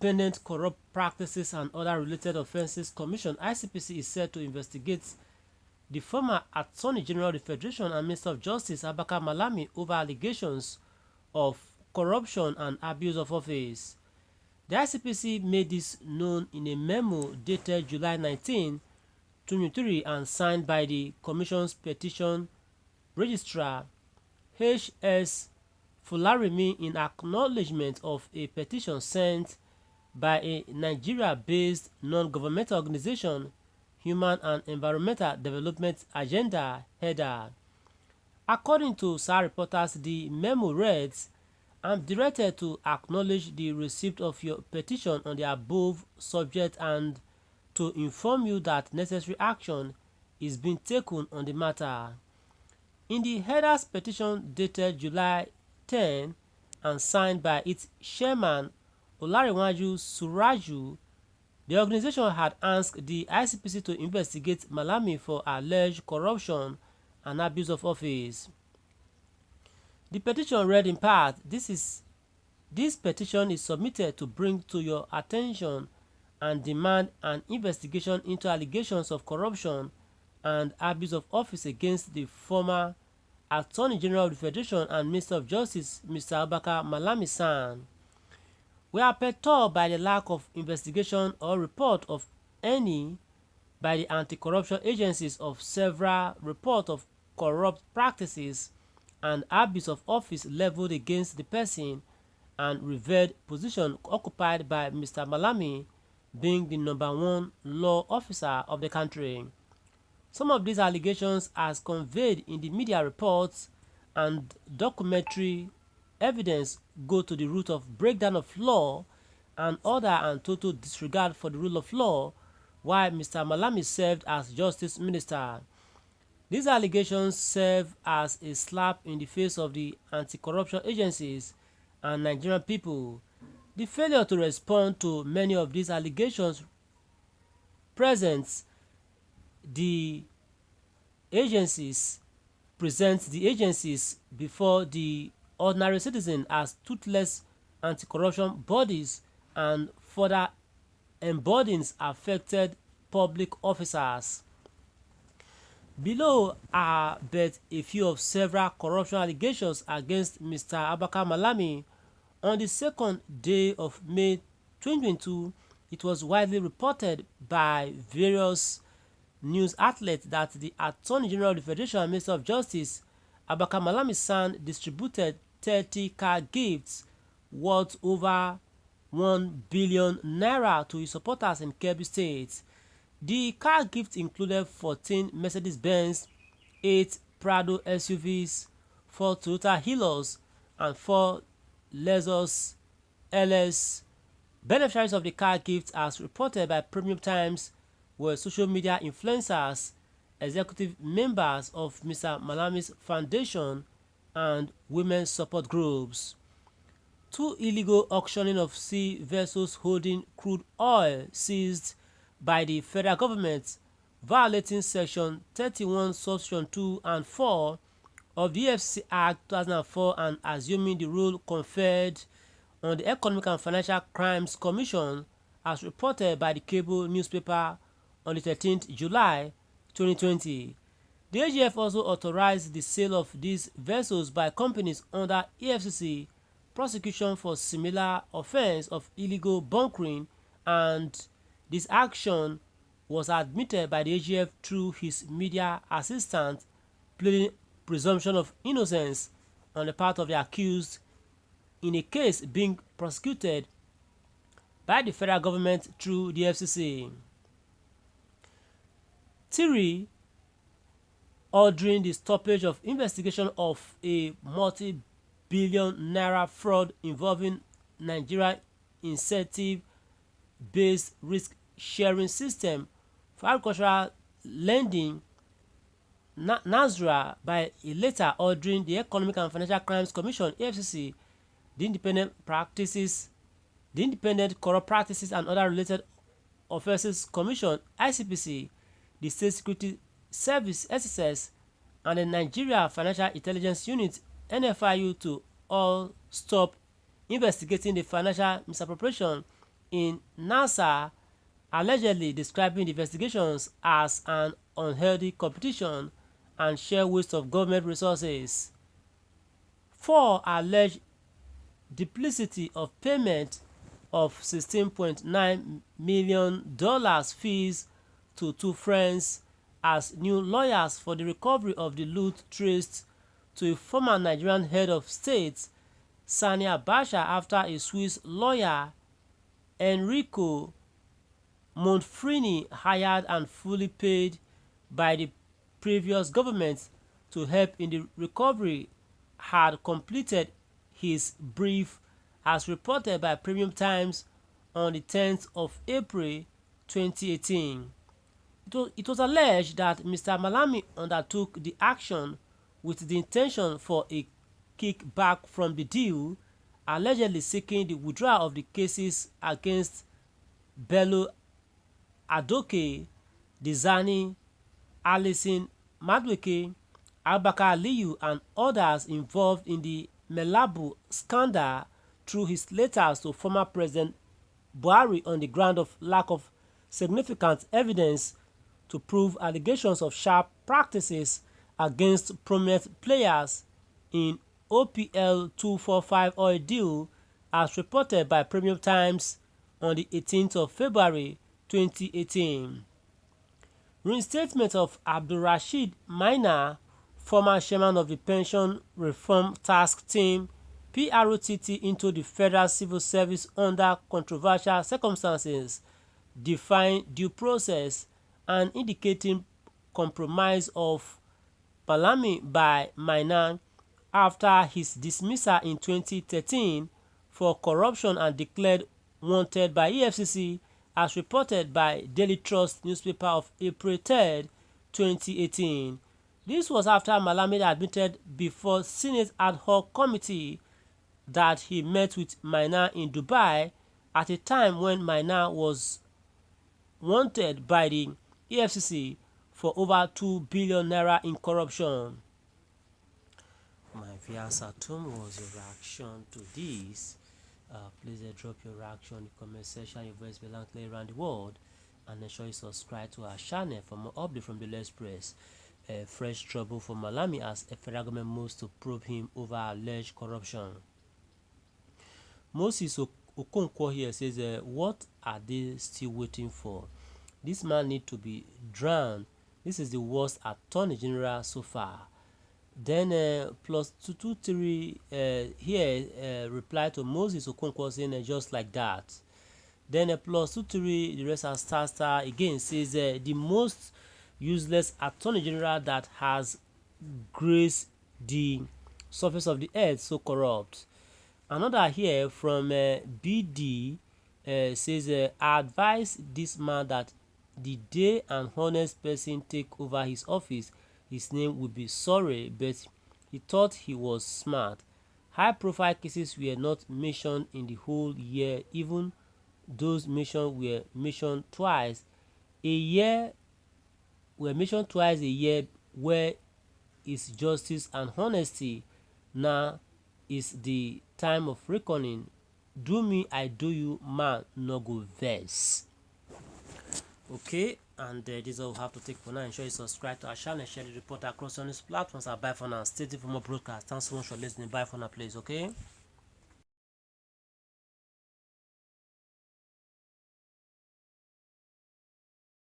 Independent Corrupt Practices and Other Related Offences Commission (ICPC) is set to investigate the former Attorney General of the Federation and Minister of Justice Abubakar Malami over allegations of corruption and abuse of office. The ICPC made this known in a memo dated July 19, 2023 and signed by the Commission's Petition Registrar H.S. Fularimi in acknowledgement of a petition sent by a Nigeria-based non-governmental organization, Human and Environmental Development Agenda header. According to SAR reporters, the memo reads, "I'm directed to acknowledge the receipt of your petition on the above subject and to inform you that necessary action is being taken on the matter." In the header's petition dated July 10 and signed by its chairman Olarewaju Suraju, the organization had asked the ICPC to investigate Malami for alleged corruption and abuse of office. The petition read in part, This petition is submitted to bring to your attention and demand an investigation into allegations of corruption and abuse of office against the former Attorney General of the Federation and Minister of Justice, Mr. Abubakar Malami-san. We are perturbed by the lack of investigation or report of any by the anti-corruption agencies of several reports of corrupt practices and abuse of office leveled against the person and revered position occupied by Mr. Malami, being the #1 law officer of the country. Some of these allegations, as conveyed in the media reports and documentary evidence, go to the root of breakdown of law and order and total disregard for the rule of law while Mr. Malami served as Justice Minister. These allegations serve as a slap in the face of the anti-corruption agencies and Nigerian people. The failure to respond to many of these allegations presents the agencies before the ordinary citizen as toothless anti-corruption bodies and further embodies affected public officers. Below are but a few of several corruption allegations against Mr. Abubakar Malami. On the 2nd day of May 2022, it was widely reported by various news outlets that the Attorney General of the Federation and Minister of Justice, Abubakar Malami-san, distributed 30 car gifts worth over 1 billion naira to his supporters in Kebbi State. The car gifts included 14 Mercedes-Benz, 8 Prado SUVs, 4 Toyota Hilux, and 4 Lexus LS. Beneficiaries of the car gifts, as reported by Premium Times, were social media influencers, executive members of Mr. Malami's foundation, and women's support groups. 2 illegal auctioning of sea vessels holding crude oil seized by the federal government, violating Section 31, Subsection 2 and 4 of the EFCC Act 2004 and assuming the role conferred on the Economic and Financial Crimes Commission, as reported by the cable newspaper on the 13th July 2020. The AGF also authorized the sale of these vessels by companies under EFCC prosecution for similar offense of illegal bunkering, and this action was admitted by the AGF through his media assistant, pleading presumption of innocence on the part of the accused in a case being prosecuted by the federal government through the FCC. 3. Ordering the stoppage of investigation of a multi-billion naira fraud involving Nigeria incentive-based risk-sharing system for agricultural lending, NASRA, by a letter ordering the Economic and Financial Crimes Commission (EFCC), the Independent Corrupt Practices and Other Related Offences Commission (ICPC), the State Security Service (SSS), and the Nigeria Financial Intelligence Unit (NFIU) to all stop investigating the financial misappropriation in NASA, allegedly describing the investigations as an unhealthy competition and sheer waste of government resources. 4. Alleged duplicity of payment of $16.9 million fees to two friends as new lawyers for the recovery of the loot traced to a former Nigerian head of state, Sani Abacha, after a Swiss lawyer, Enrico Monfrini, hired and fully paid by the previous government to help in the recovery, had completed his brief, as reported by Premium Times on the 10th of April 2018. It was alleged that Mr. Malami undertook the action with the intention for a kickback from the deal, allegedly seeking the withdrawal of the cases against Bello Adoke, Dizani, Alison Madueke, Abubakar Aliyu, and others involved in the Melabu scandal through his letters to former President Buhari on the ground of lack of significant evidence to prove allegations of sharp practices against prominent players in OPL 245 oil deal, as reported by Premium Times on the 18th of February 2018. Reinstatement of Abdulrasheed Maina, former chairman of the Pension Reform Task Team (PROTT), into the Federal Civil Service under controversial circumstances, defying due process and indicating compromise of Malami by Maina after his dismissal in 2013 for corruption and declared wanted by EFCC, as reported by Daily Trust newspaper of April 3, 2018. This was after Malami admitted before Senate ad hoc committee that he met with Maina in Dubai at a time when Maina was wanted by the EFCC for over 2 billion naira in corruption. My viewers at home, was your reaction to this? Please drop your reaction in the comment section. Your voice belongs around the world, and ensure you subscribe to our channel for more updates from the Let's Press. Fresh trouble for Malami as a federal government moves to probe him over alleged corruption. Moses Okonkwo here says, what are they still waiting for? This man need to be drowned. This is the worst attorney general so far. Then plus 223 here reply to Moses Okonkwo saying just like that. Then plus 23, the rest are star again, says the most useless attorney general that has graced the surface of the earth, so corrupt. Another here from BD says, I advise this man that the day an honest person take over his office, his name would be sorry, but he thought he was smart. High-profile cases were not mentioned in the whole year. Even those mentioned were mentioned twice a year. Where is justice and honesty? Now is the time of reckoning. Do me, I do you, man, no go vex. Okay, and this is all we have to take for now. Ensure you subscribe to our channel, share the report across on these platforms. Bye for now. Stay tuned for more broadcasts. Thanks so much for listening. Bye for now, please. Okay.